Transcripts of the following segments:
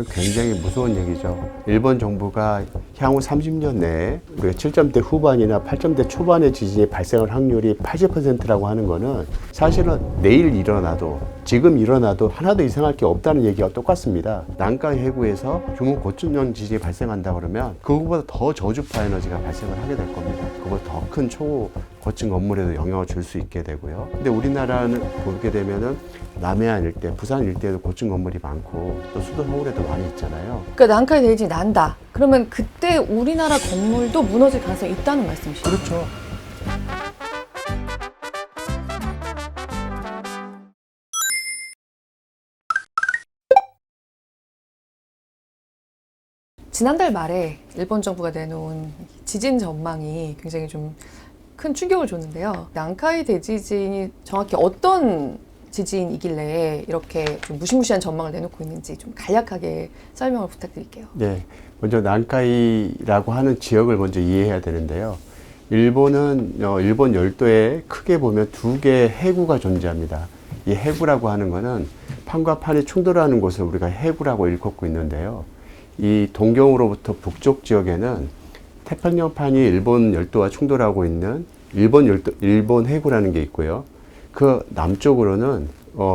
굉장히 무서운 얘기죠. 일본 정부가 향후 30년 내에 우리가 7점대 후반이나 8점대 초반의 지진이 발생할 확률이 80%라고 하는 거는 사실은 내일 일어나도 지금 일어나도 하나도 이상할 게 없다는 얘기가 똑같습니다. 난카이 해구에서 규모 고층형 지진이 발생한다 그러면 그거보다 더 저주파 에너지가 발생을 하게 될 겁니다. 그거보다 더 큰 초고층 건물에도 영향을 줄 수 있게 되고요. 근데 우리나라는 보게 되면은 남해안 일대, 부산 일대에도 고층 건물이 많고 또 수도 서울에도 많이 있잖아요. 그러니까 난카이 대지진이 난다. 그러면 그때 우리나라 건물도 무너질 가능성이 있다는 말씀이시죠? 그렇죠. 지난달 말에 일본 정부가 내놓은 지진 전망이 굉장히 좀 큰 충격을 줬는데요. 난카이 대지진이 정확히 어떤 지진이길래 이렇게 좀 무시무시한 전망을 내놓고 있는지 좀 간략하게 설명을 부탁드릴게요. 네, 먼저 난카이라고 하는 지역을 먼저 이해해야 되는데요. 일본은 일본 열도에 크게 보면 두 개의 해구가 존재합니다. 이 해구라고 하는 거는 판과 판이 충돌하는 곳을 우리가 해구라고 일컫고 있는데요. 이 동경으로부터 북쪽 지역에는 태평양판이 일본 열도와 충돌하고 있는 일본 해구라는 게 있고요. 그 남쪽으로는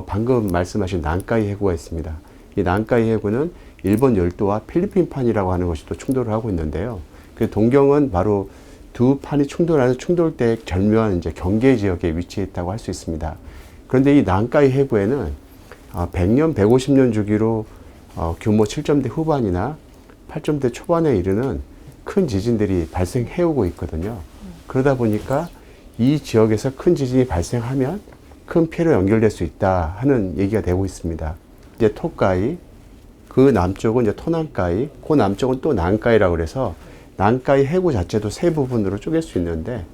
방금 말씀하신 난카이 해구가 있습니다. 이 난카이 해구는 일본 열도와 필리핀판이라고 하는 것이 또 충돌을 하고 있는데요. 그 동경은 바로 두 판이 충돌하는 충돌대의 절묘한 이제 경계 지역에 위치해 있다고 할 수 있습니다. 그런데 이 난카이 해구에는 100년, 150년 주기로 규모 7점대 후반이나 8점대 초반에 이르는 큰 지진들이 발생해오고 있거든요. 그러다 보니까 이 지역에서 큰 지진이 발생하면 큰 피해로 연결될 수 있다 하는 얘기가 되고 있습니다. 이제 토카이, 그 남쪽은 이제 토난카이, 그 남쪽은 또 난카이라고 그래서 난카이 해구 자체도 세 부분으로 쪼갤 수 있는데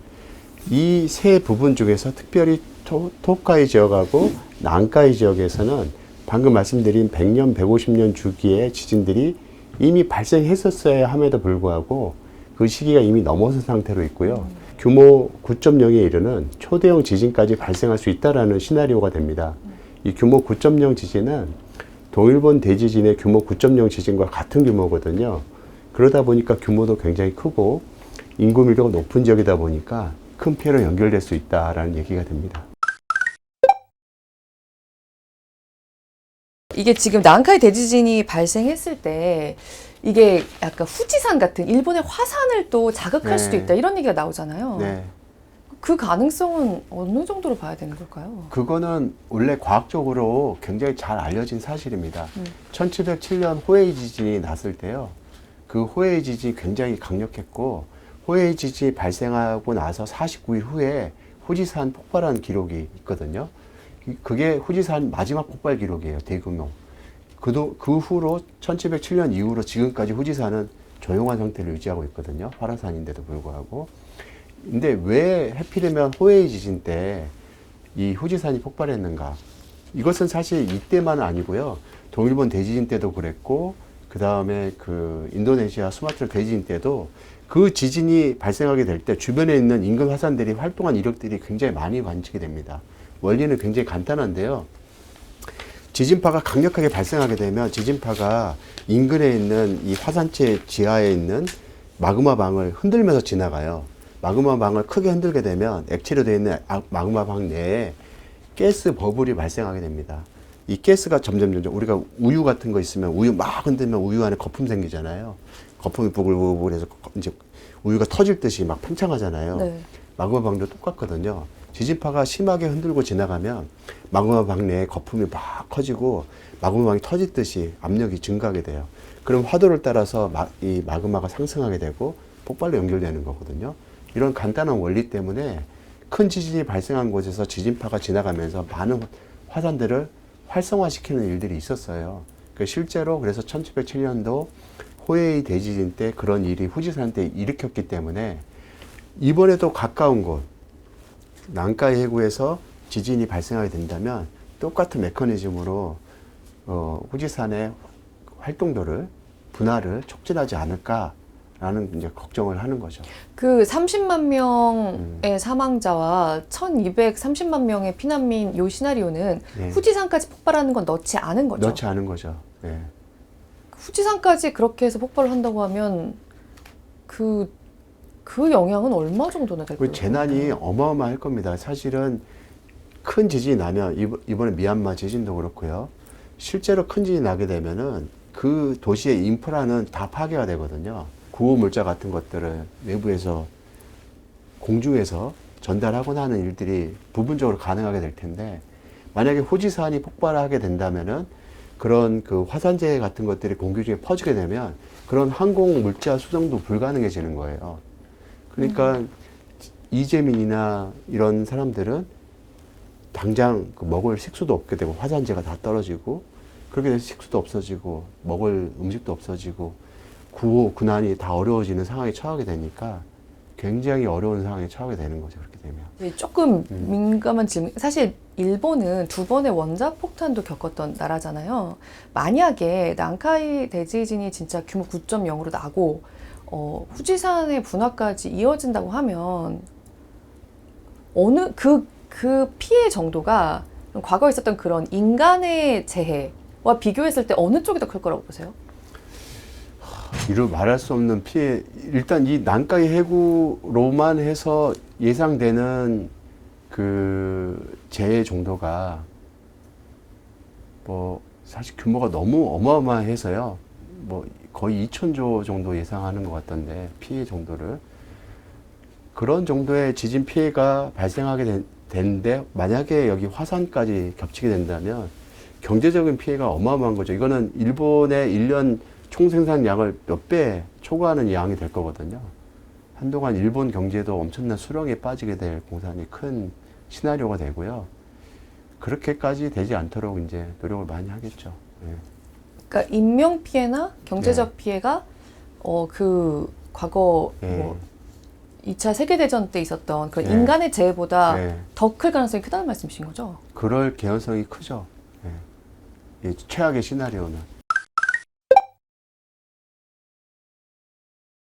이 세 부분 중에서 특별히 토카이 지역하고 난카이 지역에서는 방금 말씀드린 100년, 150년 주기의 지진들이 이미 발생했었어야 함에도 불구하고 그 시기가 이미 넘어선 상태로 있고요. 규모 9.0에 이르는 초대형 지진까지 발생할 수 있다라는 시나리오가 됩니다. 이 규모 9.0 지진은 동일본 대지진의 규모 9.0 지진과 같은 규모거든요. 그러다 보니까 규모도 굉장히 크고 인구 밀도가 높은 지역이다 보니까 큰 피해로 연결될 수 있다라는 얘기가 됩니다. 이게 지금 난카이 대지진이 발생했을 때 이게 약간 후지산 같은 일본의 화산을 또 자극할 네. 수도 있다 이런 얘기가 나오잖아요. 네. 그 가능성은 어느 정도로 봐야 되는 걸까요? 그거는 원래 과학적으로 굉장히 잘 알려진 사실입니다. 1707년 호에이 지진이 났을 때요. 그 호에이 지진이 굉장히 강력했고 호에이 지진이 발생하고 나서 49일 후에 후지산 폭발한 기록이 있거든요. 그게 후지산 마지막 폭발 기록이에요. 대규모. 그 후로 1707년 이후로 지금까지 후지산은 조용한 상태를 유지하고 있거든요. 활화산인데도 불구하고. 근데 왜 하필이면 호에이 지진 때 이 후지산이 폭발했는가? 이것은 사실 이때만은 아니고요. 동일본 대지진 때도 그랬고, 그 다음에 그 인도네시아 수마트라 대지진 때도 그 지진이 발생하게 될 때 주변에 있는 인근 화산들이 활동한 이력들이 굉장히 많이 관측이 됩니다. 원리는 굉장히 간단한데요. 지진파가 강력하게 발생하게 되면 지진파가 인근에 있는 이 화산체 지하에 있는 마그마방을 흔들면서 지나가요. 마그마방을 크게 흔들게 되면 액체로 되어 있는 마그마방 내에 가스 버블이 발생하게 됩니다. 이 가스가 점점 우리가 우유 같은 거 있으면 우유 막 흔들면 우유 안에 거품 생기잖아요. 거품이 부글부글해서 이제 우유가 터질 듯이 막 팽창하잖아요. 네. 마그마방도 똑같거든요. 지진파가 심하게 흔들고 지나가면 마그마방 내에 거품이 막 커지고 마그마방이 터질 듯이 압력이 증가하게 돼요. 그럼 화도를 따라서 이 마그마가 상승하게 되고 폭발로 연결되는 거거든요. 이런 간단한 원리 때문에 큰 지진이 발생한 곳에서 지진파가 지나가면서 많은 화산들을 활성화시키는 일들이 있었어요. 실제로 그래서 1707년도 호에이 대지진 때 그런 일이 후지산 때 일으켰기 때문에 이번에도 가까운 곳 난카이 해구에서 지진이 발생하게 된다면 똑같은 메커니즘으로 후지산의 활동도를 분화를 촉진하지 않을까라는 이제 걱정을 하는 거죠. 그 30만 명의 사망자와 1230만 명의 피난민 요 시나리오는 네. 후지산까지 폭발하는 건 넣지 않은 거죠? 넣지 않은 거죠. 네. 후지산까지 그렇게 해서 폭발을 한다고 하면 그 영향은 얼마 정도나 될까요? 그 재난이 어마어마할 겁니다. 사실은 큰 지진이 나면 이번에 미얀마 지진도 그렇고요. 실제로 큰 지진이 나게 되면은 그 도시의 인프라는 다 파괴가 되거든요. 구호 물자 같은 것들을 외부에서 공중에서 전달하거나 하는 일들이 부분적으로 가능하게 될 텐데, 만약에 후지산이 폭발하게 된다면은 그런 그 화산재 같은 것들이 공기 중에 퍼지게 되면 그런 항공 물자 수송도 불가능해지는 거예요. 그러니까 이재민이나 이런 사람들은 당장 그 먹을 식수도 없게 되고 화산재가 다 떨어지고, 그렇게 돼서 식수도 없어지고 먹을 음식도 없어지고 구호 군안이 다 어려워지는 상황에 처하게 되니까 굉장히 어려운 상황에 처하게 되는 거죠. 그렇게 되면. 네, 조금 민감한 질문. 사실 일본은 2번의 원자폭탄도 겪었던 나라잖아요. 만약에 난카이 대지진이 진짜 규모 9.0으로 나고 후지산의 분화까지 이어진다고 하면 어느 그 피해 정도가 과거에 있었던 그런 인간의 재해와 비교했을 때 어느 쪽이 더 클 거라고 보세요? 이루 말할 수 없는 피해. 일단 이 난카이 해구로만 해서 예상되는 그 재해 정도가 뭐 사실 규모가 너무 어마어마해서요. 뭐 거의 2,000조 정도 예상하는 것 같던데, 피해 정도를. 그런 정도의 지진 피해가 발생하게 되는데, 만약에 여기 화산까지 겹치게 된다면 경제적인 피해가 어마어마한 거죠. 이거는 일본의 1년 총생산량을 몇 배 초과하는 양이 될 거거든요. 한동안 일본 경제도 엄청난 수렁에 빠지게 될 공산이 큰 시나리오가 되고요. 그렇게까지 되지 않도록 이제 노력을 많이 하겠죠. 예. 그러니까 인명 피해나 경제적 피해가 그 과거 뭐 2차 세계대전 때 있었던 그런 인간의 재해보다 더 클 가능성이 크다는 말씀이신 거죠? 그럴 개연성이 크죠. 이 최악의 시나리오는.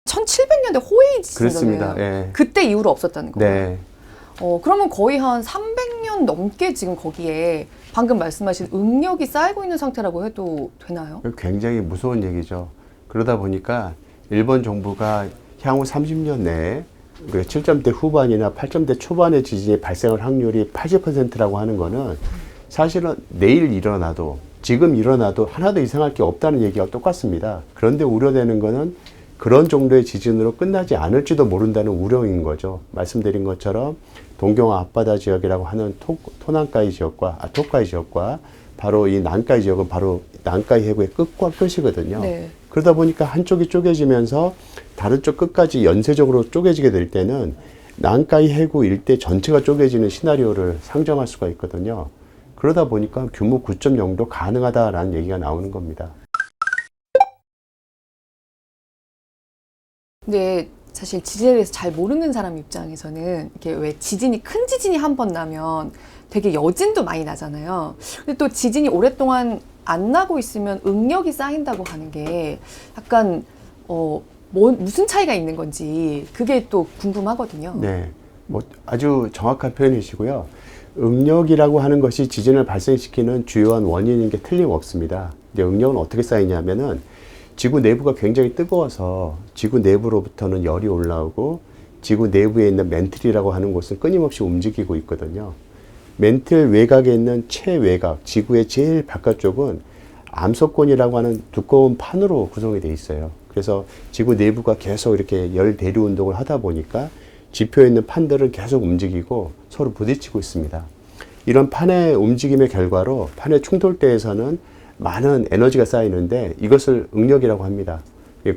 1700년대 호에이 지진은 그렇습니다. 그때 이후로 없었다는 거예요. 네. 그러면 거의 한 300년 넘게 지금 거기에 방금 말씀하신 응력이 쌓이고 있는 상태라고 해도 되나요? 굉장히 무서운 얘기죠. 그러다 보니까 일본 정부가 향후 30년 내에 7점대 후반이나 8점대 초반의 지진이 발생할 확률이 80%라고 하는 거는 사실은 내일 일어나도 지금 일어나도 하나도 이상할 게 없다는 얘기가 똑같습니다. 그런데 우려되는 거는 그런 정도의 지진으로 끝나지 않을지도 모른다는 우려인 거죠. 말씀드린 것처럼 동경화 앞바다 지역이라고 하는 토난카이 지역과 토카이 지역과 바로 이 난카이 지역은 바로 난카이 해구의 끝과 끝이거든요. 네. 그러다 보니까 한쪽이 쪼개지면서 다른 쪽 끝까지 연쇄적으로 쪼개지게 될 때는 난카이 해구 일대 전체가 쪼개지는 시나리오를 상정할 수가 있거든요. 그러다 보니까 규모 9.0도 가능하다라는 얘기가 나오는 겁니다. 근데 사실 지진에 대해서 잘 모르는 사람 입장에서는 이게 왜 지진이 큰 지진이 한 번 나면 되게 여진도 많이 나잖아요. 근데 또 지진이 오랫동안 안 나고 있으면 응력이 쌓인다고 하는 게 약간 무슨 차이가 있는 건지 그게 또 궁금하거든요. 네, 뭐 아주 정확한 표현이시고요. 응력이라고 하는 것이 지진을 발생시키는 주요한 원인인 게 틀림없습니다. 이제 응력은 어떻게 쌓이냐면은 지구 내부가 굉장히 뜨거워서 지구 내부로부터는 열이 올라오고 지구 내부에 있는 멘틀이라고 하는 곳은 끊임없이 움직이고 있거든요. 멘틀 외곽에 있는 최외곽, 지구의 제일 바깥쪽은 암석권이라고 하는 두꺼운 판으로 구성이 되어 있어요. 그래서 지구 내부가 계속 이렇게 열 대류 운동을 하다 보니까 지표에 있는 판들은 계속 움직이고 서로 부딪히고 있습니다. 이런 판의 움직임의 결과로 판의 충돌대에서는 많은 에너지가 쌓이는데 이것을 응력이라고 합니다.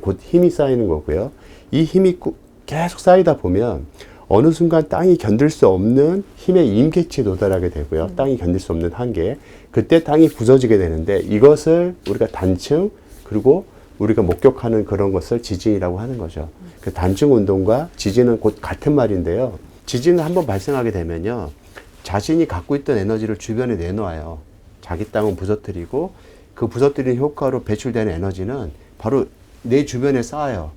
곧 힘이 쌓이는 거고요. 이 힘이 계속 쌓이다 보면 어느 순간 땅이 견딜 수 없는 힘의 임계치에 도달하게 되고요. 땅이 견딜 수 없는 한계. 그때 땅이 부서지게 되는데 이것을 우리가 단층, 그리고 우리가 목격하는 그런 것을 지진이라고 하는 거죠. 그 단층 운동과 지진은 곧 같은 말인데요. 지진은 한번 발생하게 되면요. 자신이 갖고 있던 에너지를 주변에 내놓아요. 자기 땅은 부서뜨리고 그 부서뜨리는 효과로 배출되는 에너지는 바로 내 주변에 쌓아요.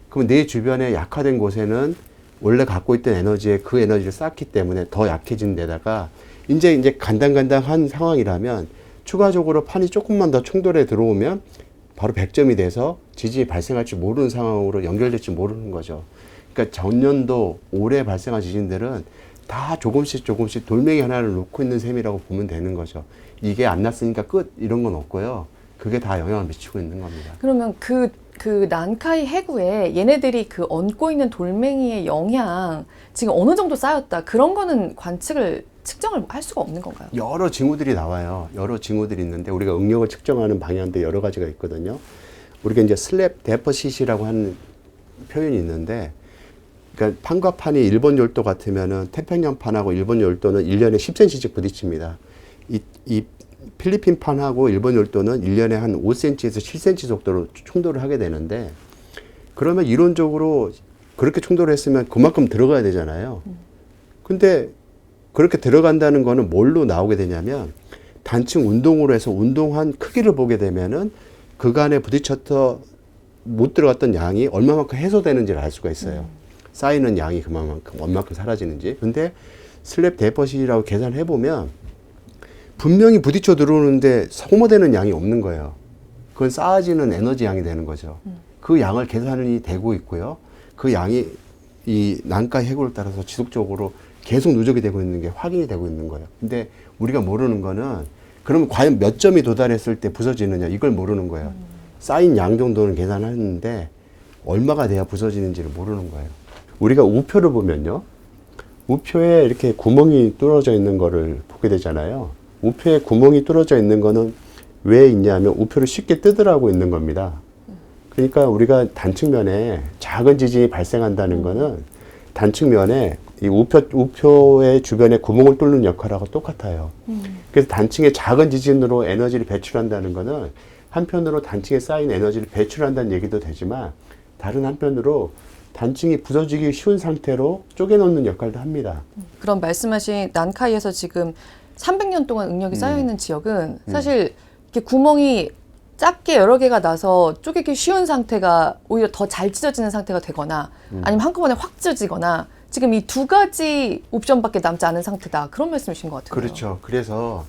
그럼 내 주변에 약화된 곳에는 원래 갖고 있던 에너지에 그 에너지를 쌓기 때문에 더 약해진 데다가 이제 간당간당한 상황이라면 추가적으로 판이 조금만 더 충돌에 들어오면 바로 100점이 돼서 지진이 발생할지 모르는 상황으로 연결될지 모르는 거죠. 그러니까 전년도 올해 발생한 지진들은 다 조금씩 돌멩이 하나를 놓고 있는 셈이라고 보면 되는 거죠. 이게 안 났으니까 끝 이런 건 없고요. 그게 다 영향을 미치고 있는 겁니다. 그러면 그 난카이 해구에 얘네들이 그 얹고 있는 돌멩이의 영향 지금 어느 정도 쌓였다 그런 거는 측정을 할 수가 없는 건가요? 여러 징후들이 나와요. 여러 징후들이 있는데 우리가 응력을 측정하는 방향도 여러 가지가 있거든요. 우리가 이제 슬랩 데퍼시시라고 하는 표현이 있는데, 그러니까 판과 판이 일본 열도 같으면은 태평양 판하고 일본 열도는 1년에 10cm씩 부딪힙니다. 이 필리핀 판하고 일본 열도는 1년에 한 5cm에서 7cm 속도로 충돌을 하게 되는데, 그러면 이론적으로 그렇게 충돌을 했으면 그만큼 들어가야 되잖아요. 근데 그렇게 들어간다는 거는 뭘로 나오게 되냐면, 단층 운동으로 해서 운동한 크기를 보게 되면은 그간에 부딪혔던 못 들어갔던 양이 얼마만큼 해소되는지를 알 수가 있어요. 쌓이는 양이 그만큼 얼마만큼 사라지는지. 근데 슬랩 데퍼시라고 계산해 보면 분명히 부딪혀 들어오는데 소모되는 양이 없는 거예요. 그건 쌓아지는 에너지 양이 되는 거죠. 그 양을 계산이 되고 있고요. 그 양이 이 난카 해구를 따라서 지속적으로 계속 누적이 되고 있는 게 확인이 되고 있는 거예요. 근데 우리가 모르는 거는 그러면 과연 몇 점이 도달했을 때 부서지느냐 이걸 모르는 거예요. 쌓인 양 정도는 계산하는데 얼마가 돼야 부서지는지를 모르는 거예요. 우리가 우표를 보면요. 우표에 이렇게 구멍이 뚫어져 있는 거를 보게 되잖아요. 우표에 구멍이 뚫어져 있는 거는 왜 있냐면 우표를 쉽게 뜯으라고 있는 겁니다. 그러니까 우리가 단층면에 작은 지진이 발생한다는 거는 단층면에 이 우표의 주변에 구멍을 뚫는 역할하고 똑같아요. 그래서 단층의 작은 지진으로 에너지를 배출한다는 거는 한편으로 단층에 쌓인 에너지를 배출한다는 얘기도 되지만 다른 한편으로 단층이 부서지기 쉬운 상태로 쪼개놓는 역할도 합니다. 그럼 말씀하신 난카이에서 지금 300년 동안 응력이 쌓여있는 지역은 사실 이렇게 구멍이 작게 여러 개가 나서 쪼개기 쉬운 상태가 오히려 더 잘 찢어지는 상태가 되거나 아니면 한꺼번에 확 찢어지거나 지금 이 두 가지 옵션밖에 남지 않은 상태다. 그런 말씀이신 것 같아요. 그렇죠. 그래서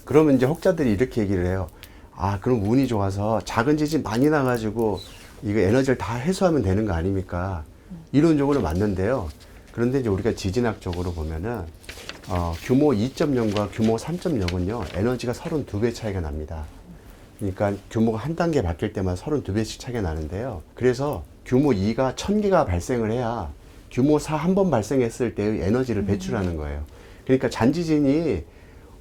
그러면 이제 혹자들이 이렇게 얘기를 해요. 아, 그럼 운이 좋아서 작은 지진 많이 나가지고 이거 에너지를 다 해소하면 되는 거 아닙니까? 이론적으로 맞는데요. 그런데 이제 우리가 지진학적으로 보면은 규모 2.0과 규모 3.0은요 에너지가 32배 차이가 납니다. 그러니까 규모가 한 단계 바뀔 때마다 32배씩 차이가 나는데요. 그래서 규모 2가 1000개가 발생을 해야 규모 4 한 번 발생했을 때의 에너지를 배출하는 거예요. 그러니까 잔지진이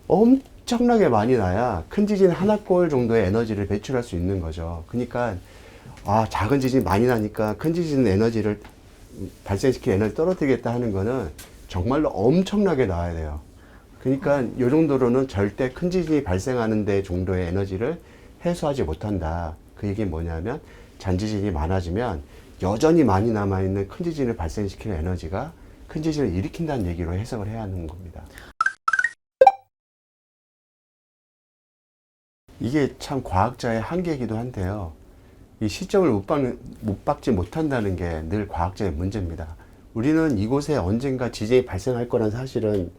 엄청나게 많이 나야 큰 지진 하나꼴 정도의 에너지를 배출할 수 있는 거죠. 그러니까 작은 지진이 많이 나니까 큰 지진 에너지를 발생시킨 에너지 떨어뜨리겠다 하는 거는 정말로 엄청나게 나와야 돼요. 그러니까 이 정도로는 절대 큰 지진이 발생하는 데 정도의 에너지를 해소하지 못한다. 그 얘기는 뭐냐면 잔지진이 많아지면 여전히 많이 남아있는 큰 지진을 발생시키는 에너지가 큰 지진을 일으킨다는 얘기로 해석을 해야 하는 겁니다. 이게 참 과학자의 한계이기도 한데요. 이 시점을 못 박지 못한다는 게 늘 과학자의 문제입니다. 우리는 이곳에 언젠가 지진이 발생할 거란 사실은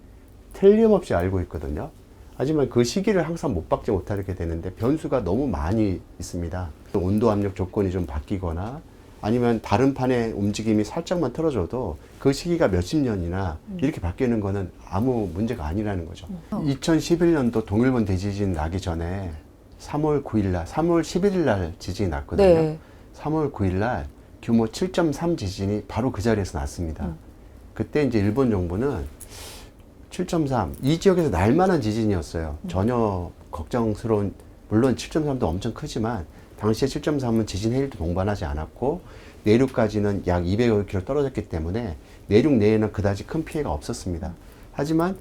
틀림없이 알고 있거든요. 하지만 그 시기를 항상 못 박지 못하게 되는데 변수가 너무 많이 있습니다. 온도 압력 조건이 좀 바뀌거나 아니면 다른 판의 움직임이 살짝만 틀어져도 그 시기가 몇십 년이나 이렇게 바뀌는 거는 아무 문제가 아니라는 거죠. 2011년도 동일본 대지진 나기 전에 3월 11일 날 지진이 났거든요. 네. 3월 9일 날 규모 7.3 지진이 바로 그 자리에서 났습니다. 그때 이제 일본 정부는 7.3, 이 지역에서 날만한 지진이었어요. 전혀 걱정스러운, 물론 7.3도 엄청 크지만 당시에 7.3은 지진 해일도 동반하지 않았고 내륙까지는 약 200km 떨어졌기 때문에 내륙 내에는 그다지 큰 피해가 없었습니다. 하지만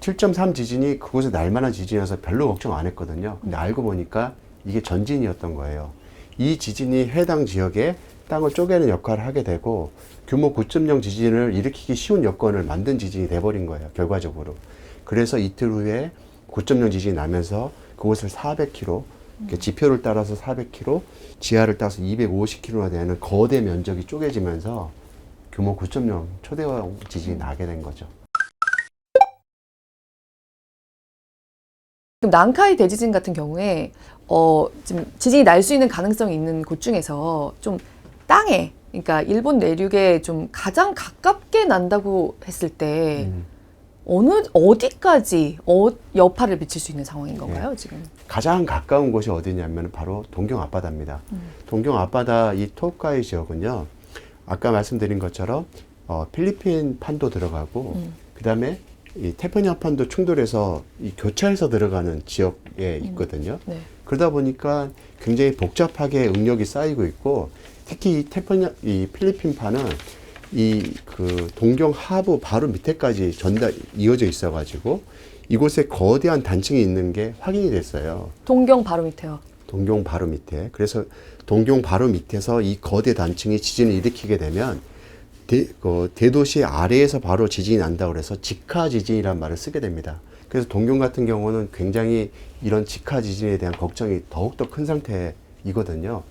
7.3 지진이 그곳에 날만한 지진이어서 별로 걱정 안 했거든요. 근데 알고 보니까 이게 전진이었던 거예요. 이 지진이 해당 지역에 땅을 쪼개는 역할을 하게 되고 규모 9.0 지진을 일으키기 쉬운 여건을 만든 지진이 돼버린 거예요. 결과적으로. 그래서 이틀 후에 9.0 지진이 나면서 그곳을 400km, 지표를 따라서 400km, 지하를 따라서 250km나 되는 거대 면적이 쪼개지면서 규모 9.0 초대형 지진이 나게 된 거죠. 그럼 난카이 대지진 같은 경우에 지금 지진이 날 수 있는 가능성이 있는 곳 중에서 좀 땅에, 그러니까 일본 내륙에 좀 가장 가깝게 난다고 했을 때 어디까지 여파를 미칠 수 있는 상황인 건가요, 지금? 가장 가까운 곳이 어디냐면 바로 동경 앞바다입니다. 동경 앞바다 이 토호카이 지역은요, 아까 말씀드린 것처럼 필리핀 판도 들어가고 그다음에 이 태평양 판도 충돌해서 이 교차해서 들어가는 지역에 있거든요. 네. 그러다 보니까 굉장히 복잡하게 응력이 쌓이고 있고, 특히 이 이 필리핀 판은 이 그 동경 하부 바로 밑에까지 이어져 있어가지고 이곳에 거대한 단층이 있는 게 확인이 됐어요. 동경 바로 밑에요. 동경 바로 밑에. 그래서 동경 바로 밑에서 이 거대 단층이 지진을 일으키게 되면 대도시 아래에서 바로 지진이 난다고 그래서 직하 지진이라는 말을 쓰게 됩니다. 그래서 동경 같은 경우는 굉장히 이런 직하 지진에 대한 걱정이 더욱더 큰 상태이거든요.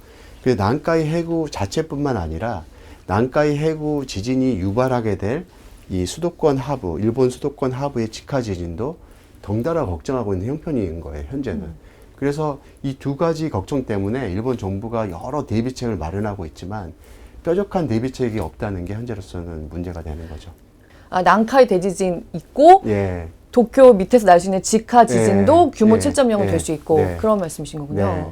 그래서 난카이 해구 자체뿐만 아니라 난카이 해구 지진이 유발하게 될 이 수도권 하부, 일본 수도권 하부의 직하 지진도 덩달아 걱정하고 있는 형편인 거예요, 현재는. 그래서 이 두 가지 걱정 때문에 일본 정부가 여러 대비책을 마련하고 있지만 뾰족한 대비책이 없다는 게 현재로서는 문제가 되는 거죠. 아, 난카이 대지진 있고 예. 도쿄 밑에서 날 수 있는 직하 지진도 규모 예. 7.0은 예. 될 수 있고 네. 그런 말씀이신 거군요. 네.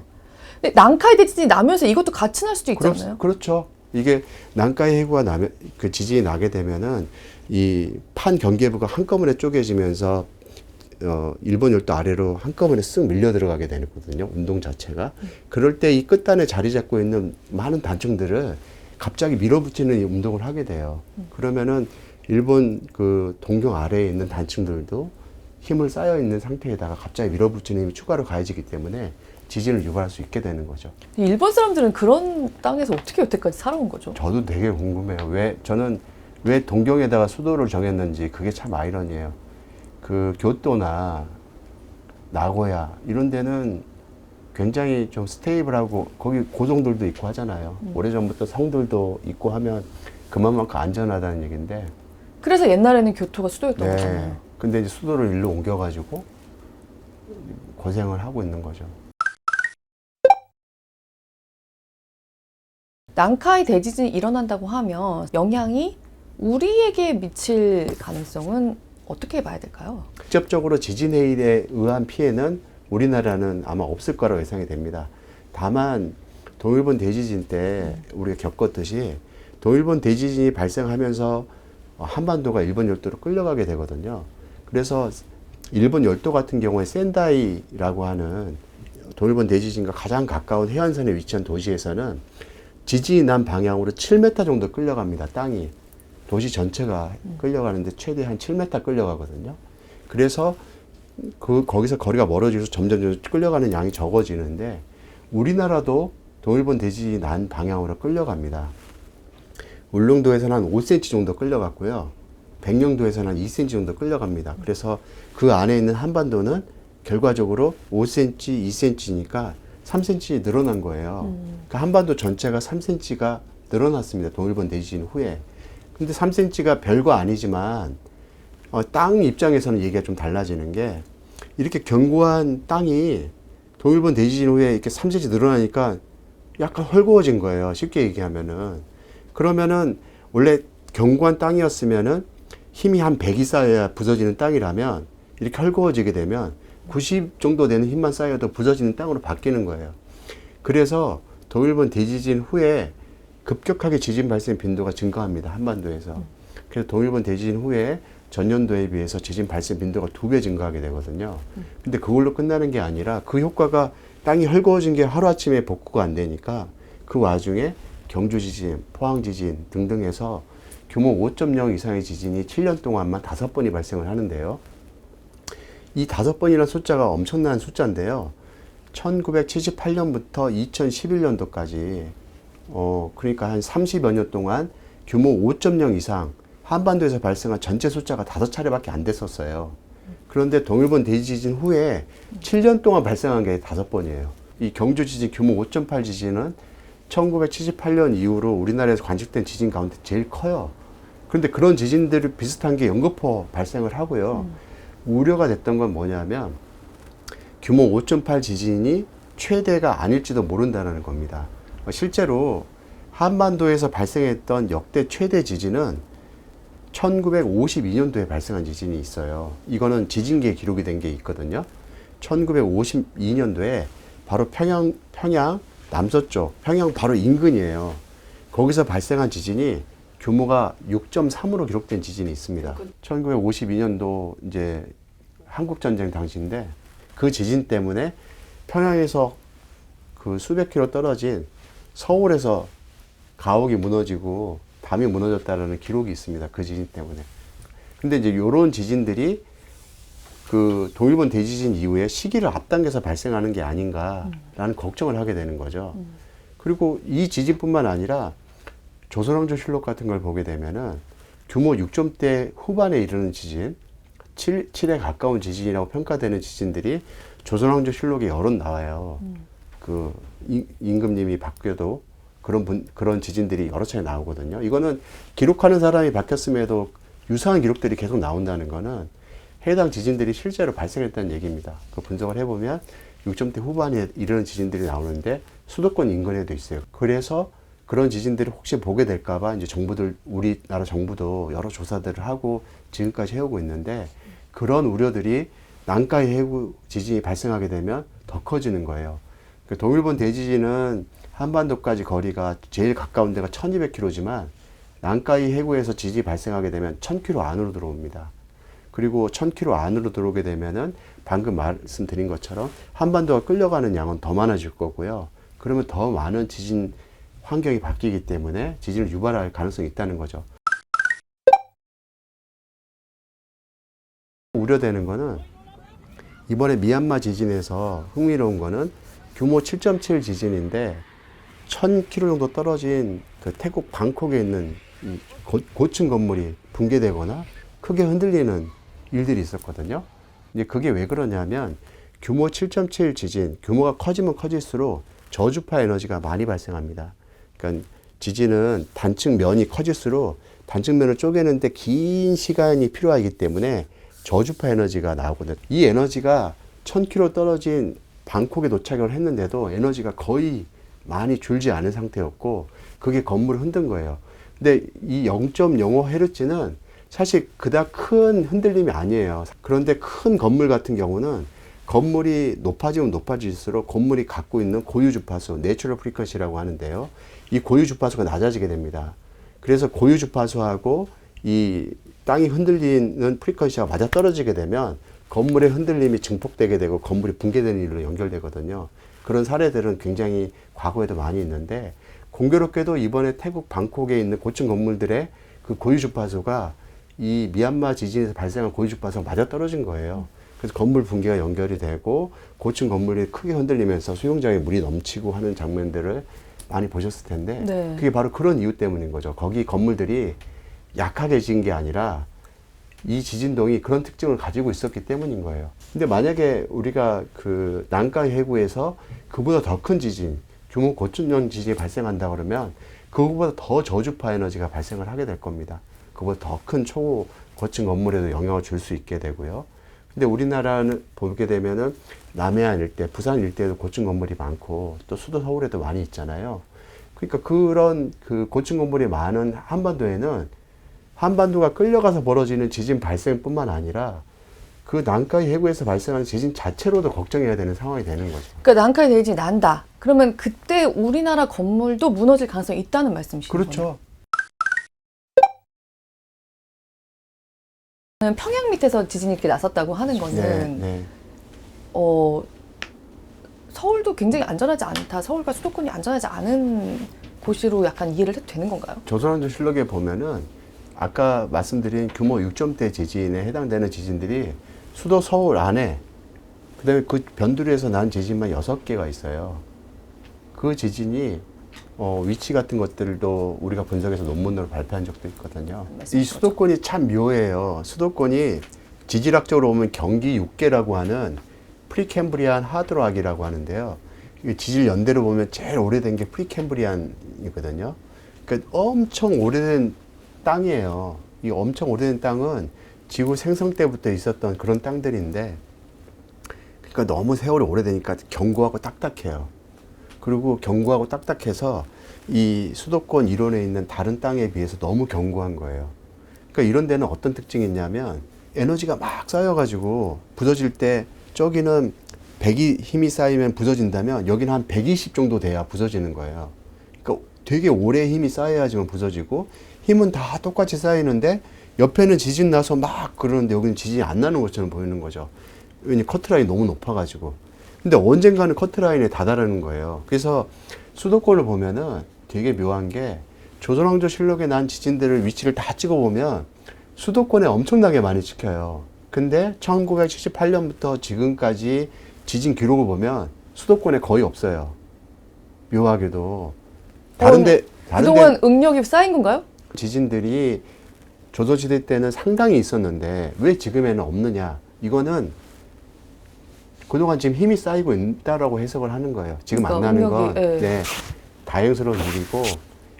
근데 난카이 대지진이 나면서 이것도 같이 날 수도 있지 않나요? 그렇죠. 이게 난카이 해구가 나면 그 지진이 나게 되면은 이 판 경계부가 한꺼번에 쪼개지면서 일본 열도 아래로 한꺼번에 쓱 밀려 들어가게 되거든요. 운동 자체가. 그럴 때 이 끝단에 자리 잡고 있는 많은 단층들을 갑자기 밀어붙이는 이 운동을 하게 돼요. 그러면은 일본 그 동경 아래에 있는 단층들도 힘을 쌓여 있는 상태에다가 갑자기 밀어붙이는 힘이 추가로 가해지기 때문에 지진을 유발할 수 있게 되는 거죠. 일본 사람들은 그런 땅에서 어떻게 여태까지 살아온 거죠? 저도 되게 궁금해요. 저는 왜 동경에다가 수도를 정했는지 그게 참 아이러니해요. 그 교토나 나고야 이런 데는 굉장히 좀 스테이블하고 거기 고성들도 있고 하잖아요. 오래전부터 성들도 있고 하면 그만큼 안전하다는 얘기인데. 그래서 옛날에는 교토가 수도였던 네. 거잖아요. 근데 이제 수도를 일로 옮겨가지고 고생을 하고 있는 거죠. 난카이 대지진이 일어난다고 하면 영향이 우리에게 미칠 가능성은 어떻게 봐야 될까요? 직접적으로 지진 해일에 의한 피해는 우리나라는 아마 없을 거라고 예상이 됩니다. 다만 동일본 대지진 때 우리가 겪었듯이 동일본 대지진이 발생하면서 한반도가 일본 열도로 끌려가게 되거든요. 그래서 일본 열도 같은 경우에 센다이라고 하는 동일본 대지진과 가장 가까운 해안선에 위치한 도시에서는 지진이 난 방향으로 7m 정도 끌려갑니다. 땅이. 도시 전체가 끌려가는데 최대 한 7m 끌려가거든요. 그래서 거기서 거리가 멀어지면서 점점 끌려가는 양이 적어지는데 우리나라도 동일본 대지진이 난 방향으로 끌려갑니다. 울릉도에서는 한 5cm 정도 끌려갔고요. 백령도에서는 한 2cm 정도 끌려갑니다. 그래서 그 안에 있는 한반도는 결과적으로 5cm, 2cm니까 3cm 늘어난 거예요. 그러니까 한반도 전체가 3cm가 늘어났습니다. 동일본 대지진 후에. 근데 3cm가 별거 아니지만 땅 입장에서는 얘기가 좀 달라지는 게 이렇게 견고한 땅이 동일본 대지진 후에 이렇게 3cm 늘어나니까 약간 헐거워진 거예요. 쉽게 얘기하면은. 그러면은 원래 견고한 땅이었으면은 힘이 한 100이 쌓여야 부서지는 땅이라면 이렇게 헐거워지게 되면 90 정도 되는 힘만 쌓여도 부서지는 땅으로 바뀌는 거예요. 그래서 동일본 대지진 후에 급격하게 지진 발생 빈도가 증가합니다. 한반도에서. 그래서 동일본 대지진 후에 전년도에 비해서 지진 발생 빈도가 2배 증가하게 되거든요. 근데 그걸로 끝나는 게 아니라 그 효과가 땅이 헐거워진 게 하루아침에 복구가 안 되니까 그 와중에 경주 지진, 포항 지진 등등 해서 규모 5.0 이상의 지진이 7년 동안만 5번이 발생을 하는데요. 이 5번이라는 숫자가 엄청난 숫자인데요. 1978년부터 2011년도까지 그러니까 한 30여 년 동안 규모 5.0 이상 한반도에서 발생한 전체 숫자가 5차례밖에 안 됐었어요. 그런데 동일본 대지진 후에 7년 동안 발생한 게 5번이에요. 이 경주 지진 규모 5.8 지진은 1978년 이후로 우리나라에서 관측된 지진 가운데 제일 커요. 그런데 그런 지진들이 비슷한 게 연거푸 발생을 하고요. 우려가 됐던 건 뭐냐면 규모 5.8 지진이 최대가 아닐지도 모른다는 겁니다. 실제로 한반도에서 발생했던 역대 최대 지진은 1952년도에 발생한 지진이 있어요. 이거는 지진기에 기록이 된 게 있거든요. 1952년도에 바로 평양 남서쪽, 평양 바로 인근이에요. 거기서 발생한 지진이 규모가 6.3으로 기록된 지진이 있습니다. 1952년도 이제 한국전쟁 당시인데 그 지진 때문에 평양에서 그 수백 킬로 떨어진 서울에서 가옥이 무너지고 담이 무너졌다는 기록이 있습니다. 그 지진 때문에. 근데 이제 요런 지진들이 그 동일본 대지진 이후에 시기를 앞당겨서 발생하는 게 아닌가라는 걱정을 하게 되는 거죠. 그리고 이 지진뿐만 아니라 조선왕조실록 같은 걸 보게 되면은 규모 6점대 후반에 이르는 지진, 7에 가까운 지진이라고 평가되는 지진들이 조선왕조실록에 여럿 나와요. 그 임금님이 바뀌어도 그런 지진들이 여러 차례 나오거든요. 이거는 기록하는 사람이 바뀌었음에도 유사한 기록들이 계속 나온다는 거는 해당 지진들이 실제로 발생했다는 얘기입니다. 그 분석을 해보면 6점대 후반에 이르는 지진들이 나오는데 수도권 인근에도 있어요. 그래서 그런 지진들을 혹시 보게 될까봐 이제 우리나라 정부도 여러 조사들을 하고 지금까지 해오고 있는데 그런 우려들이 난카이 해구 지진이 발생하게 되면 더 커지는 거예요. 동일본 대지진은 한반도까지 거리가 제일 가까운 데가 1200km지만 난카이 해구에서 지진이 발생하게 되면 1000km 안으로 들어옵니다. 그리고 1000km 안으로 들어오게 되면은 방금 말씀드린 것처럼 한반도가 끌려가는 양은 더 많아질 거고요. 그러면 더 많은 지진 환경이 바뀌기 때문에 지진을 유발할 가능성이 있다는 거죠. 우려되는 거는 이번에 미얀마 지진에서 흥미로운 거는 규모 7.7 지진인데 1000km 정도 떨어진 그 태국 방콕에 있는 이 고층 건물이 붕괴되거나 크게 흔들리는 일들이 있었거든요. 이제 그게 왜 그러냐면 규모 7.7 지진, 규모가 커지면 커질수록 저주파 에너지가 많이 발생합니다. 그러니까 지진은 단층 면이 커질수록 단층 면을 쪼개는데 긴 시간이 필요하기 때문에 저주파 에너지가 나오거든요. 이 에너지가 1000km 떨어진 방콕에 도착을 했는데도 에너지가 거의 많이 줄지 않은 상태였고 그게 건물을 흔든 거예요. 근데 이 0.05Hz는 사실 그닥 큰 흔들림이 아니에요. 그런데 큰 건물 같은 경우는 건물이 높아지면 높아질수록 건물이 갖고 있는 고유 주파수, 내추럴 프리퀀시라고 하는데요. 이 고유 주파수가 낮아지게 됩니다. 그래서 고유 주파수하고 이 땅이 흔들리는 프리퀀시가 맞아떨어지게 되면 건물의 흔들림이 증폭되게 되고 건물이 붕괴되는 일로 연결되거든요. 그런 사례들은 굉장히 과거에도 많이 있는데 공교롭게도 이번에 태국 방콕에 있는 고층 건물들의 그 고유 주파수가 이 미얀마 지진에서 발생한 고유 주파수가 맞아떨어진 거예요. 그래서 건물 붕괴가 연결이 되고 고층 건물이 크게 흔들리면서 수영장에 물이 넘치고 하는 장면들을 많이 보셨을 텐데 네. 그게 바로 그런 이유 때문인 거죠. 거기 건물들이 약하게 지은 게 아니라 이 지진동이 그런 특징을 가지고 있었기 때문인 거예요. 근데 만약에 우리가 그 난카이 해구에서 그보다 더 큰 지진, 규모 고층형 지진이 발생한다 그러면 그거보다 더 저주파 에너지가 발생을 하게 될 겁니다. 그보다 더 큰 초고층 건물에도 영향을 줄 수 있게 되고요. 근데 우리나라는 보게 되면은 남해안 일대, 부산 일대에도 고층 건물이 많고 또 수도 서울에도 많이 있잖아요. 그러니까 그런 그 고층 건물이 많은 한반도에는 한반도가 끌려가서 벌어지는 지진 발생뿐만 아니라 그 난카이 해구에서 발생하는 지진 자체로도 걱정해야 되는 상황이 되는 거죠. 그러니까 난카이 대지진이 난다. 그러면 그때 우리나라 건물도 무너질 가능성이 있다는 말씀이시죠? 그렇죠. 평양 밑에서 지진이 이렇게 났었다고 하는 거는 네. 서울도 굉장히 안전하지 않다. 서울과 수도권이 안전하지 않은 곳으로 약간 이해를 해도 되는 건가요? 조선왕조실록에 보면은 아까 말씀드린 규모 6점대 지진에 해당되는 지진들이 수도 서울 안에 그다음에 그 변두리에서 난 지진만 6개가 있어요. 그 지진이 위치 같은 것들도 우리가 분석해서 논문으로 발표한 적도 있거든요. 이 수도권이 참 묘해요. 수도권이 지질학적으로 보면 경기 6개라고 하는 프리캠브리안 하드락이라고 하는데요. 이 지질 연대로 보면 제일 오래된 게 프리캠브리안이거든요. 그러니까 엄청 오래된 땅이에요. 이 엄청 오래된 땅은 지구 생성 때부터 있었던 그런 땅들인데 그러니까 너무 세월이 오래되니까 견고하고 딱딱해요. 그리고 견고하고 딱딱해서 이 수도권 이론에 있는 다른 땅에 비해서 너무 견고한 거예요. 그러니까 이런 데는 어떤 특징이 있냐면 에너지가 막 쌓여가지고 부서질 때 저기는 100이 힘이 쌓이면 부서진다면 여기는 한 120 정도 돼야 부서지는 거예요. 그러니까 되게 오래 힘이 쌓여야지만 부서지고 힘은 다 똑같이 쌓이는데 옆에는 지진 나서 막 그러는데 여기는 지진이 안 나는 것처럼 보이는 거죠. 왜냐면 커트라인이 너무 높아가지고. 근데 언젠가는 커트라인에 다다르는 거예요. 그래서 수도권을 보면은 되게 묘한 게 조선왕조실록에 난 지진들을 위치를 다 찍어보면 수도권에 엄청나게 많이 찍혀요. 근데 1978년부터 지금까지 지진 기록을 보면 수도권에 거의 없어요. 묘하게도. 그동안 응력이 쌓인 건가요? 지진들이 조선시대 때는 상당히 있었는데 왜 지금에는 없느냐. 이거는 그동안 지금 힘이 쌓이고 있다라고 해석을 하는 거예요. 지금 안 나는 건 네, 다행스러운 일이고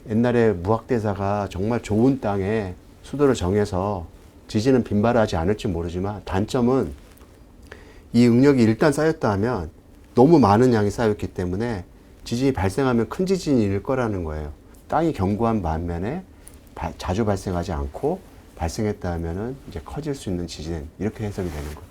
옛날에 무학대사가 정말 좋은 땅에 수도를 정해서 지진은 빈발하지 않을지 모르지만 단점은 이 응력이 일단 쌓였다 하면 너무 많은 양이 쌓였기 때문에 지진이 발생하면 큰 지진일 거라는 거예요. 땅이 견고한 반면에 자주 발생하지 않고 발생했다 하면은 이제 커질 수 있는 지진 이렇게 해석이 되는 거죠.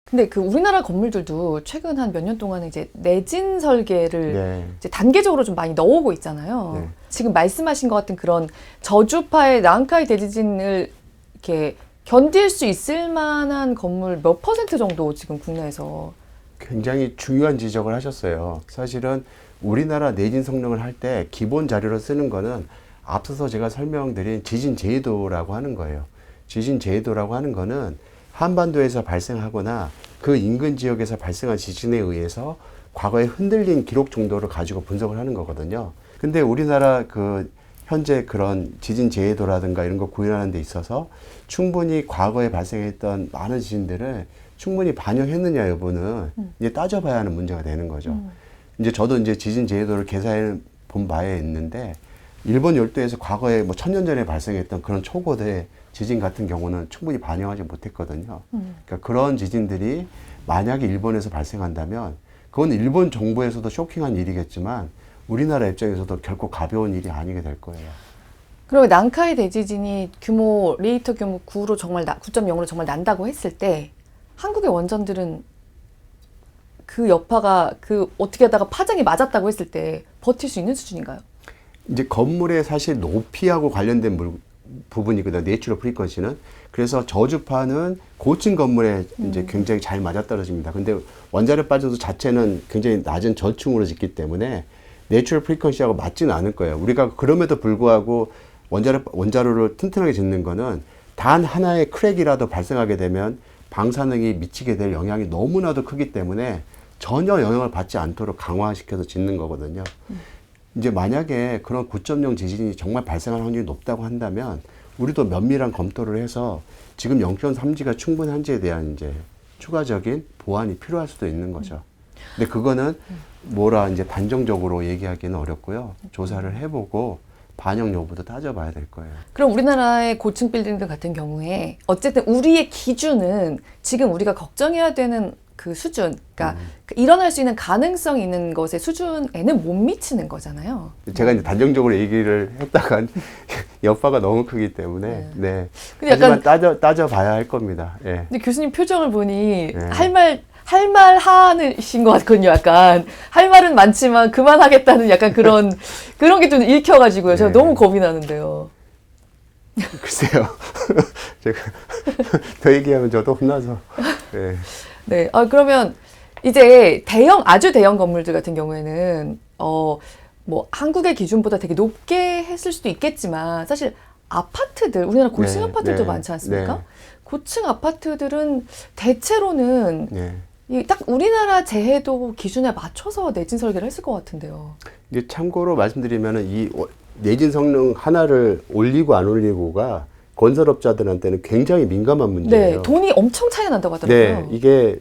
근데 그 우리나라 건물들도 최근 한 몇 년 동안은 이제 내진 설계를 네. 이제 단계적으로 좀 많이 넣어오고 있잖아요. 네. 지금 말씀하신 것 같은 그런 저주파의 난카이 대지진을 이렇게 견딜 수 있을 만한 건물 몇 퍼센트 정도 지금 국내에서? 굉장히 중요한 지적을 하셨어요. 사실은 우리나라 내진 성능을 할 때 기본 자료로 쓰는 거는 앞서서 제가 설명드린 지진 제도라고 하는 거예요. 지진 제도라고 하는 거는 한반도에서 발생하거나 그 인근 지역에서 발생한 지진에 의해서 과거에 흔들린 기록 정도를 가지고 분석을 하는 거거든요. 근데 우리나라 그 현재 그런 지진 제도라든가 이런 거 구현하는 데 있어서 충분히 과거에 발생했던 많은 지진들을 충분히 반영했느냐 여부는 이제 따져봐야 하는 문제가 되는 거죠. 이제 저도 이제 지진 제도를 계산해 본 바에 있는데 일본 열도에서 과거에 뭐 1000년 전에 발생했던 그런 초고대 지진 같은 경우는 충분히 반영하지 못했거든요. 그러니까 그런 지진들이 만약에 일본에서 발생한다면 그건 일본 정부에서도 쇼킹한 일이겠지만 우리나라 입장에서도 결코 가벼운 일이 아니게 될 거예요. 그러면 난카이 대지진이 규모 리히터 규모 9로 정말 9.0으로 정말 난다고 했을 때 한국의 원전들은 그 여파가 그 어떻게 하다가 파장이 맞았다고 했을 때 버틸 수 있는 수준인가요? 이제 건물의 사실 높이하고 관련된 부분이거든요. 내추럴 프리퀀시는. 그래서 저주파는 고층 건물에 이제 굉장히 잘 맞아떨어집니다. 근데 원자력 발전소 자체는 굉장히 낮은 저층으로 짓기 때문에 내추럴 프리퀀시하고 맞지는 않을 거예요. 우리가 그럼에도 불구하고 원자로를 튼튼하게 짓는 거는 단 하나의 크랙이라도 발생하게 되면 방사능이 미치게 될 영향이 너무나도 크기 때문에 전혀 영향을 받지 않도록 강화시켜서 짓는 거거든요. 이제 만약에 그런 9.0 지진이 정말 발생할 확률이 높다고 한다면 우리도 면밀한 검토를 해서 지금 0.3지가 충분한지에 대한 이제 추가적인 보완이 필요할 수도 있는 거죠. 근데 그거는 뭐라 이제 단정적으로 얘기하기는 어렵고요. 조사를 해보고 반영 여부도 따져봐야 될 거예요. 그럼 우리나라의 고층 빌딩들 같은 경우에 어쨌든 우리의 기준은 지금 우리가 걱정해야 되는 그 수준, 그러니까 일어날 수 있는 가능성이 있는 것의 수준에는 못 미치는 거잖아요. 제가 이제 단정적으로 얘기를 했다간 여파가 너무 크기 때문에 네. 근데 하지만 따져봐야 할 겁니다. 예. 근데 교수님 표정을 보니 네. 할 말 하신 것 같거든요. 약간 할 말은 많지만 그만하겠다는 약간 그런 게 좀 읽혀가지고요. 제가 네. 너무 겁이 나는데요. 글쎄요. 제가 더 얘기하면 저도 혼나서. 네. 네. 그러면 이제 아주 대형 건물들 같은 경우에는 뭐 한국의 기준보다 되게 높게 했을 수도 있겠지만 사실 아파트들, 우리나라 고층 네, 아파트들도 네, 많지 않습니까? 네. 고층 아파트들은 대체로는 네. 딱 우리나라 제해도 기준에 맞춰서 내진 설계를 했을 것 같은데요. 이제 참고로 말씀드리면은 이 내진 성능 하나를 올리고 안 올리고가 건설업자들한테는 굉장히 민감한 문제예요. 네, 돈이 엄청 차이가 난다고 하더라고요. 네, 이게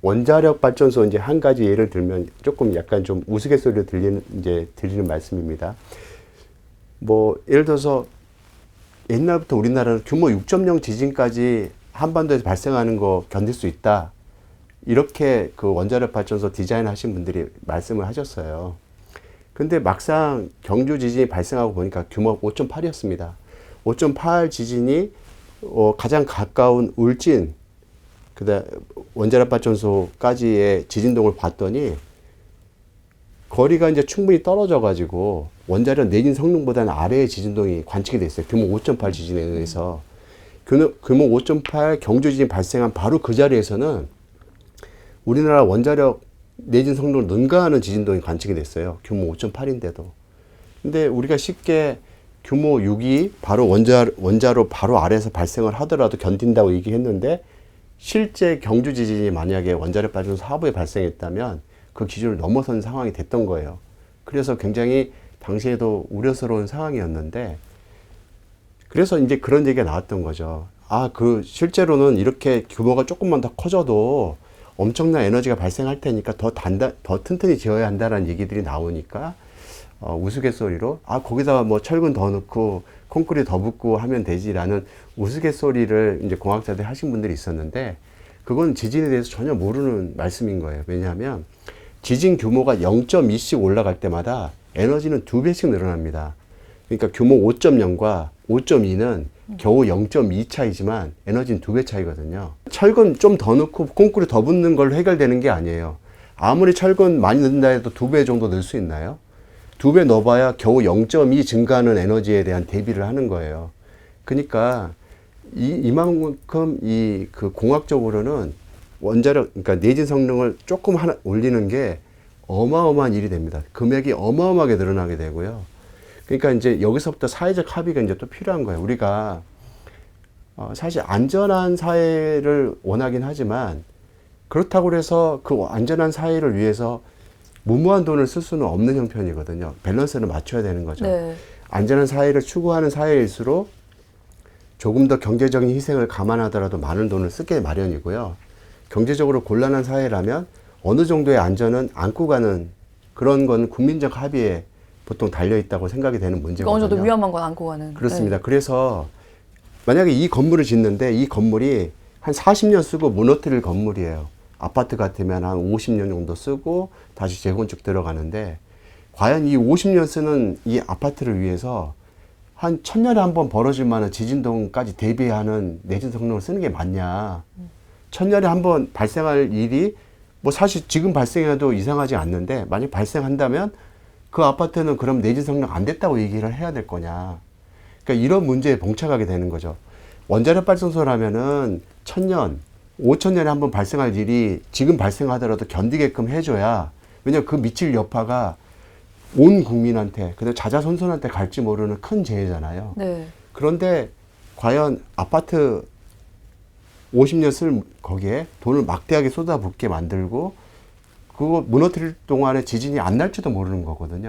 원자력 발전소 이제 한 가지 예를 들면 조금 약간 좀 우스갯소리로 들리는 말씀입니다. 뭐 예를 들어서 옛날부터 우리나라는 규모 6.0 지진까지 한반도에서 발생하는 거 견딜 수 있다. 이렇게 그 원자력 발전소 디자인하신 분들이 말씀을 하셨어요. 근데 막상 경주 지진이 발생하고 보니까 규모가 5.8이었습니다. 5.8 지진이 가장 가까운 울진, 그다음 원자력 발전소까지의 지진동을 봤더니 거리가 이제 충분히 떨어져 가지고 원자력 내진 성능보다는 아래의 지진동이 관측이 됐어요. 규모 5.8 지진에 의해서. 규모 5.8 경주 지진 발생한 바로 그 자리에서는 우리나라 원자력 내진 성능을 능가하는 지진동이 관측이 됐어요. 규모 5.8인데도. 근데 우리가 쉽게 규모 6이 바로 원자로 바로 아래에서 발생을 하더라도 견딘다고 얘기했는데 실제 경주 지진이 만약에 원자력 발전소 하부에 발생했다면 그 기준을 넘어선 상황이 됐던 거예요. 그래서 굉장히 당시에도 우려스러운 상황이었는데 그래서 이제 그런 얘기가 나왔던 거죠. 실제로는 이렇게 규모가 조금만 더 커져도 엄청난 에너지가 발생할 테니까 더 튼튼히 지어야 한다는 얘기들이 나오니까 우스갯소리로 거기다가 뭐 철근 더 넣고 콘크리트 더 붓고 하면 되지라는 우스갯소리를 이제 공학자들 하신 분들이 있었는데 그건 지진에 대해서 전혀 모르는 말씀인 거예요. 왜냐하면 지진 규모가 0.2씩 올라갈 때마다 에너지는 2배씩 늘어납니다. 그러니까 규모 5.0과 5.2는 겨우 0.2 차이지만 에너지는 2배 차이거든요. 철근 좀 더 넣고 콘크리트 더 붓는 걸로 해결되는 게 아니에요. 아무리 철근 많이 넣는다 해도 2배 정도 넣을 수 있나요? 2배 넣어봐야 겨우 0.2 증가하는 에너지에 대한 대비를 하는 거예요. 그러니까 이만큼 그 공학적으로는 원자력, 그러니까 내진 성능을 조금 하나 올리는 게 어마어마한 일이 됩니다. 금액이 어마어마하게 늘어나게 되고요. 그러니까 이제 여기서부터 사회적 합의가 이제 또 필요한 거예요. 우리가 사실 안전한 사회를 원하긴 하지만 그렇다고 해서 그 안전한 사회를 위해서 무모한 돈을 쓸 수는 없는 형편이거든요. 밸런스를 맞춰야 되는 거죠. 네. 안전한 사회를 추구하는 사회일수록 조금 더 경제적인 희생을 감안하더라도 많은 돈을 쓰게 마련이고요. 경제적으로 곤란한 사회라면 어느 정도의 안전은 안고 가는 그런 건 국민적 합의에 보통 달려있다고 생각이 되는 문제거든요. 어느 정도 위험한 건 안고 가는. 그렇습니다. 네. 그래서 만약에 이 건물을 짓는데 이 건물이 한 40년 쓰고 무너뜨릴 건물이에요. 아파트 같으면 한 50년 정도 쓰고 다시 재건축 들어가는데 과연 이 50년 쓰는 이 아파트를 위해서 한 1000년에 한 번 벌어질 만한 지진동까지 대비하는 내진 성능을 쓰는 게 맞냐. 1000년에 한 번 발생할 일이 뭐 사실 지금 발생해도 이상하지 않는데 만약 발생한다면 그 아파트는 그럼 내진 성능 안 됐다고 얘기를 해야 될 거냐. 그러니까 이런 문제에 봉착하게 되는 거죠. 원자력 발전소라면은 1000년, 5000년에 한 번 발생할 일이 지금 발생하더라도 견디게끔 해줘야, 왜냐면 그 미칠 여파가 온 국민한테, 그다음 자자손손한테 갈지 모르는 큰 재해잖아요. 네. 그런데 과연 아파트 50년 쓸 거기에 돈을 막대하게 쏟아붓게 만들고 그거 무너뜨릴 동안에 지진이 안 날지도 모르는 거거든요.